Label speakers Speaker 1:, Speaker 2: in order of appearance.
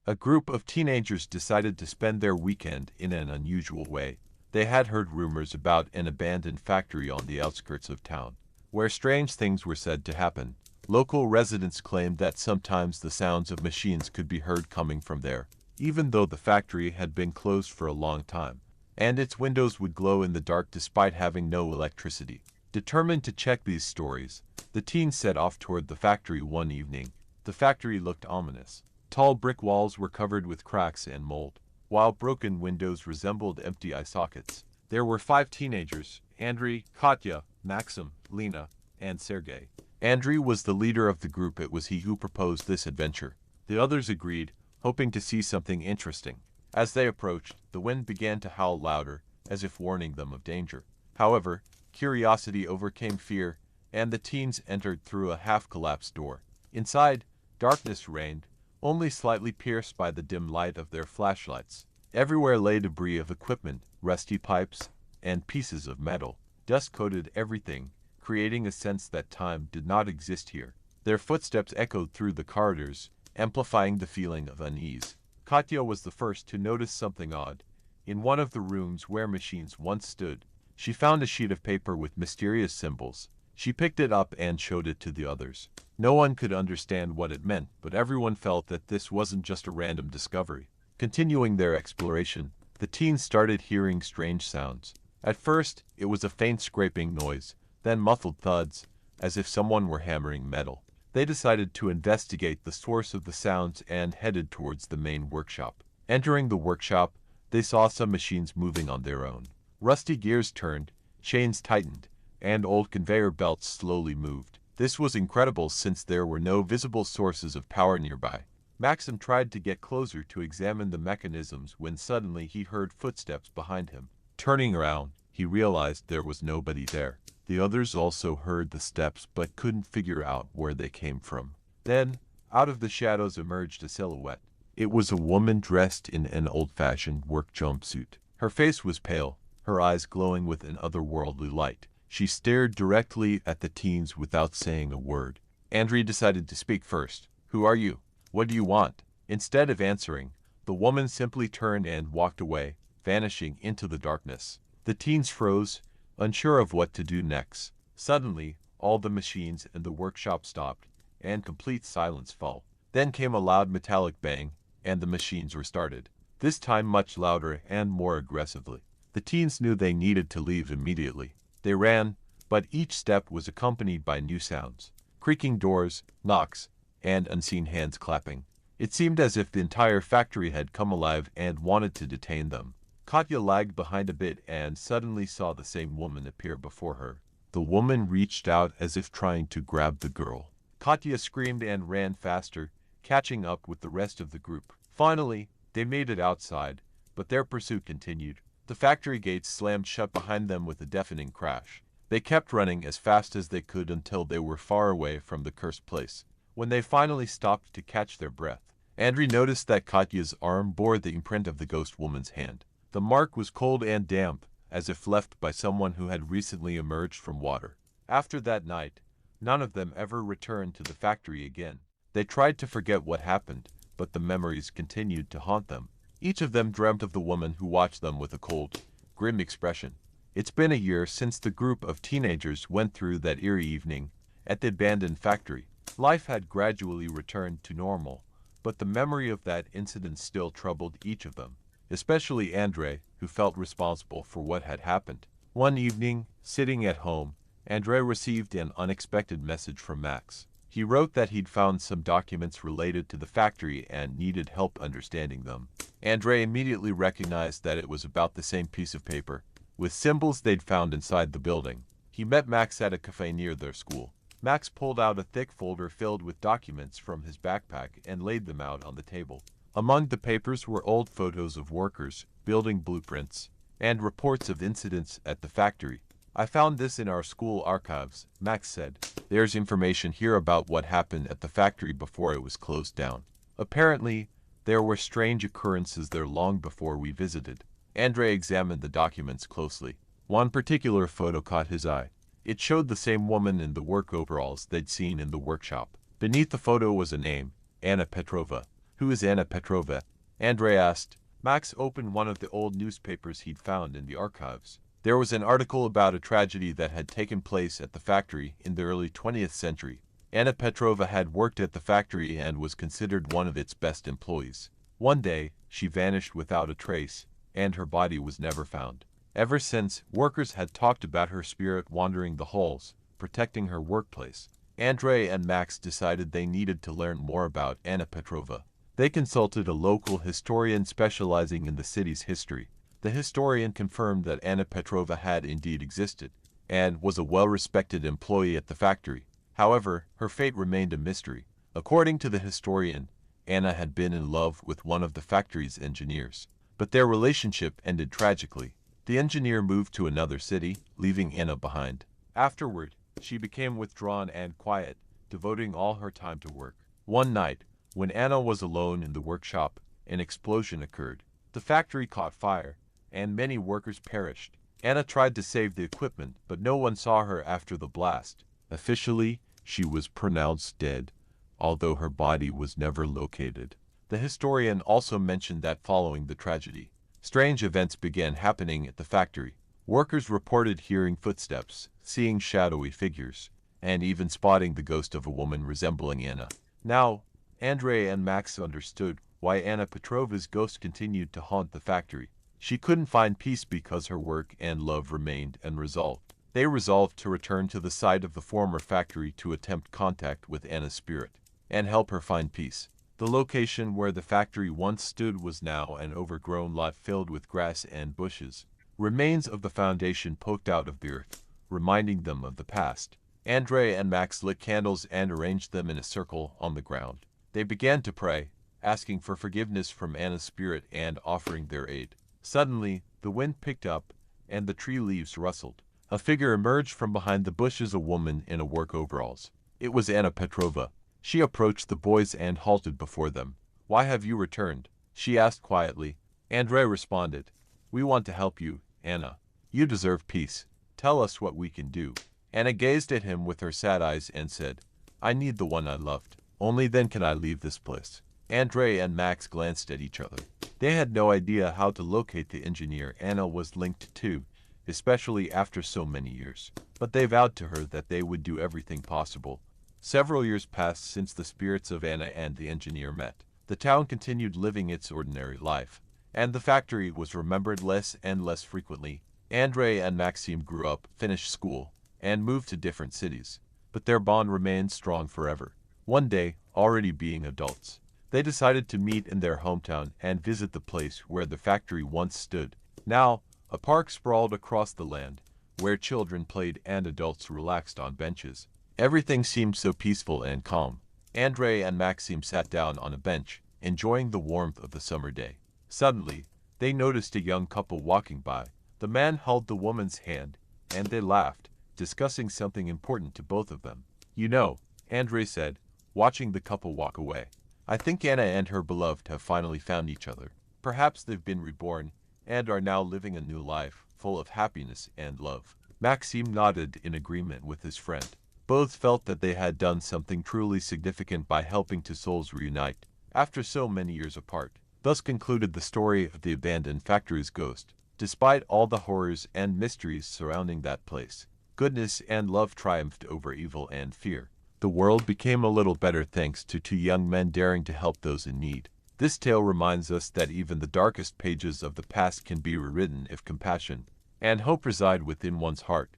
Speaker 1: A group of teenagers decided to spend their weekend in an unusual way. They had heard rumors about an abandoned factory on the outskirts of town, where strange things were said to happen. Local residents claimed that sometimes the sounds of machines could be heard coming from there, even though the factory had been closed for a long time, and its windows would glow in the dark despite having no electricity. Determined to check these stories, the teens set off toward the factory one evening. The factory looked ominous. Tall brick walls were covered with cracks and mold, while broken windows resembled empty eye sockets. There were 5 teenagers: Andrei, Katya, Maxim, Lena, and Sergei. Andrei was the leader of the group. It was he who proposed this adventure. The others agreed, hoping to see something interesting. As they approached, the wind began to howl louder, as if warning them of danger. However, curiosity overcame fear, and the teens entered through a half-collapsed door. Inside, darkness reigned, only slightly pierced by the dim light of their flashlights. Everywhere lay debris of equipment, rusty pipes, and pieces of metal. Dust coated everything, creating a sense that time did not exist here. Their footsteps echoed through the corridors, amplifying the feeling of unease. Katya was the first to notice something odd. In one of the rooms where machines once stood, she found a sheet of paper with mysterious symbols. She picked it up and showed it to the others. No one could understand what it meant, but everyone felt that this wasn't just a random discovery. Continuing their exploration, the teens started hearing strange sounds. At first, it was a faint scraping noise, then muffled thuds, as if someone were hammering metal. They decided to investigate the source of the sounds and headed towards the main workshop. Entering the workshop, they saw some machines moving on their own. Rusty gears turned, chains tightened, and old conveyor belts slowly moved. This was incredible since there were no visible sources of power nearby. Maxim tried to get closer to examine the mechanisms when suddenly he heard footsteps behind him. Turning around, he realized there was nobody there. The others also heard the steps but couldn't figure out where they came from. Then, out of the shadows emerged a silhouette. It was a woman dressed in an old-fashioned work jumpsuit. Her face was pale, her eyes glowing with an otherworldly light. She stared directly at the teens without saying a word. Andrei decided to speak first. "Who are you? What do you want?" Instead of answering, the woman simply turned and walked away, vanishing into the darkness. The teens froze, unsure of what to do next. Suddenly, all the machines in the workshop stopped, and complete silence fell. Then came a loud metallic bang, and the machines restarted, this time much louder and more aggressively. The teens knew they needed to leave immediately. They ran, but each step was accompanied by new sounds: creaking doors, knocks, and unseen hands clapping. It seemed as if the entire factory had come alive and wanted to detain them. Katya lagged behind a bit and suddenly saw the same woman appear before her. The woman reached out as if trying to grab the girl. Katya screamed and ran faster, catching up with the rest of the group. Finally, they made it outside, but their pursuit continued. The factory gates slammed shut behind them with a deafening crash. They kept running as fast as they could until they were far away from the cursed place. When they finally stopped to catch their breath, Andrei noticed that Katya's arm bore the imprint of the ghost woman's hand. The mark was cold and damp, as if left by someone who had recently emerged from water. After that night, none of them ever returned to the factory again. They tried to forget what happened, but the memories continued to haunt them. Each of them dreamt of the woman who watched them with a cold, grim expression. It's been a year since the group of teenagers went through that eerie evening at the abandoned factory. Life had gradually returned to normal, but the memory of that incident still troubled each of them, especially Andrei, who felt responsible for what had happened. One evening, sitting at home, Andrei received an unexpected message from Max. He wrote that he'd found some documents related to the factory and needed help understanding them. Andrei immediately recognized that it was about the same piece of paper, with symbols they'd found inside the building. He met Max at a cafe near their school. Max pulled out a thick folder filled with documents from his backpack and laid them out on the table. Among the papers were old photos of workers, building blueprints, and reports of incidents at the factory. "I found this in our school archives," Max said. "There's information here about what happened at the factory before it was closed down. Apparently, there were strange occurrences there long before we visited." Andrei examined the documents closely. One particular photo caught his eye. It showed the same woman in the work overalls they'd seen in the workshop. Beneath the photo was a name, Anna Petrova. "Who is Anna Petrova?" Andrei asked. Max opened one of the old newspapers he'd found in the archives. There was an article about a tragedy that had taken place at the factory in the early 20th century. Anna Petrova had worked at the factory and was considered one of its best employees. One day, she vanished without a trace, and her body was never found. Ever since, workers had talked about her spirit wandering the halls, protecting her workplace. Andrei and Max decided they needed to learn more about Anna Petrova. They consulted a local historian specializing in the city's history. The historian confirmed that Anna Petrova had indeed existed, and was a well-respected employee at the factory. However, her fate remained a mystery. According to the historian, Anna had been in love with one of the factory's engineers. But their relationship ended tragically. The engineer moved to another city, leaving Anna behind. Afterward, she became withdrawn and quiet, devoting all her time to work. One night, when Anna was alone in the workshop, an explosion occurred. The factory caught fire, and many workers perished. Anna tried to save the equipment, but no one saw her after the blast. Officially, she was pronounced dead, although her body was never located. The historian also mentioned that following the tragedy, strange events began happening at the factory. Workers reported hearing footsteps, seeing shadowy figures, and even spotting the ghost of a woman resembling Anna. Now, Andrei and Max understood why Anna Petrova's ghost continued to haunt the factory. She couldn't find peace because her work and love remained unresolved. They resolved to return to the site of the former factory to attempt contact with Anna's spirit and help her find peace. The location where the factory once stood was now an overgrown lot filled with grass and bushes. Remains of the foundation poked out of the earth, reminding them of the past. Andrei and Max lit candles and arranged them in a circle on the ground. They began to pray, asking for forgiveness from Anna's spirit and offering their aid. Suddenly, the wind picked up, and the tree leaves rustled. A figure emerged from behind the bushes, a woman in a work overalls. It was Anna Petrova. She approached the boys and halted before them. "Why have you returned?" she asked quietly. Andrei responded, "We want to help you, Anna. You deserve peace. Tell us what we can do." Anna gazed at him with her sad eyes and said, "I need the one I loved. Only then can I leave this place." Andrei and Max glanced at each other. They had no idea how to locate the engineer Anna was linked to, especially after so many years. But they vowed to her that they would do everything possible. Several years passed since the spirits of Anna and the engineer met. The town continued living its ordinary life, and the factory was remembered less and less frequently. Andrei and Maxim grew up, finished school, and moved to different cities. But their bond remained strong forever. One day, already being adults, they decided to meet in their hometown and visit the place where the factory once stood. Now, a park sprawled across the land, where children played and adults relaxed on benches. Everything seemed so peaceful and calm. Andrei and Maxim sat down on a bench, enjoying the warmth of the summer day. Suddenly, they noticed a young couple walking by. The man held the woman's hand, and they laughed, discussing something important to both of them. "You know," Andrei said, watching the couple walk away, "I think Anna and her beloved have finally found each other. Perhaps they've been reborn, and are now living a new life, full of happiness and love." Maxim nodded in agreement with his friend. Both felt that they had done something truly significant by helping two souls reunite, after so many years apart. Thus concluded the story of the abandoned factory's ghost. Despite all the horrors and mysteries surrounding that place, goodness and love triumphed over evil and fear. The world became a little better thanks to two young men daring to help those in need. This tale reminds us that even the darkest pages of the past can be rewritten if compassion and hope reside within one's heart.